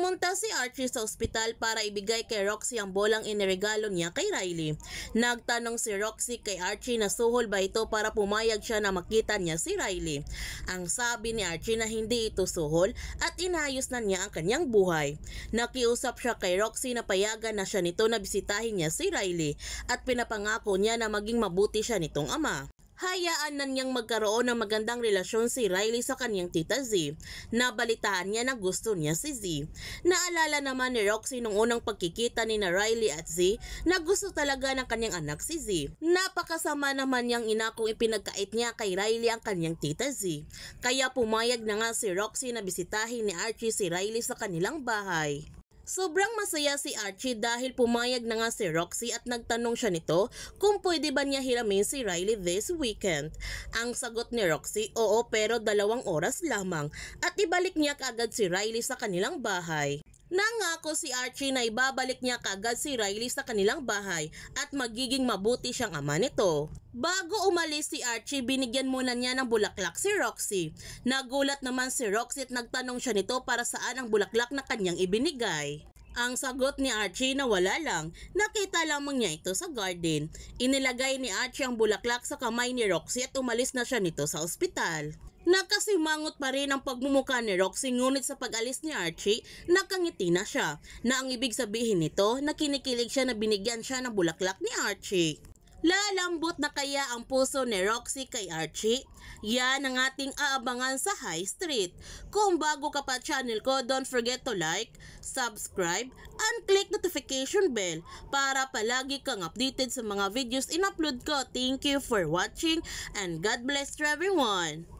Pumunta si Archie sa ospital para ibigay kay Roxy ang bolang iniregalo niya kay Riley. Nagtanong si Roxy kay Archie na suhol ba ito para pumayag siya na makita niya si Riley. Ang sabi ni Archie na hindi ito suhol at inayos na niya ang kanyang buhay. Nakiusap siya kay Roxy na payagan na siya nito na bisitahin niya si Riley at pinapangako niya na maging mabuti siya nitong ama. Hayaan na niyang magkaroon ng magandang relasyon si Riley sa kanyang tita Z. Nabalitaan niya na gusto niya si Z. Naalala naman ni Roxy nung unang pagkikita ni na Riley at Z na gusto talaga ng kanyang anak si Z. Napakasama naman niyang ina kung ipinagkait niya kay Riley ang kanyang tita Z. Kaya pumayag na nga si Roxy na bisitahin ni Archie si Riley sa kanilang bahay. Sobrang masaya si Archie dahil pumayag na nga si Roxy at nagtanong siya nito kung pwede ba niya hiramin si Riley this weekend. Ang sagot ni Roxy, oo pero 2 oras lamang at ibalik niya kaagad si Riley sa kanilang bahay. Nangako si Archie na ibabalik niya kaagad si Riley sa kanilang bahay at magiging mabuti siyang ama nito. Bago umalis si Archie, binigyan muna niya ng bulaklak si Roxy. Nagulat naman si Roxy at nagtanong siya nito para saan ang bulaklak na kanyang ibinigay. Ang sagot ni Archie na wala lang, nakita lamang niya ito sa garden. Inilagay ni Archie ang bulaklak sa kamay ni Roxy at umalis na siya nito sa ospital. Nakasimangot pa rin ang pagmumukha ni Roxy ngunit sa pag-alis ni Archie, nakangiti na siya na ang ibig sabihin nito na kinikilig siya na binigyan siya ng bulaklak ni Archie. Lalambot na kaya ang puso ni Roxy kay Archie? Yan ang ating aabangan sa High Street. Kung bago ka pa channel ko, don't forget to like, subscribe, and click notification bell para palagi kang updated sa mga videos in-upload ko. Thank you for watching and God bless to everyone!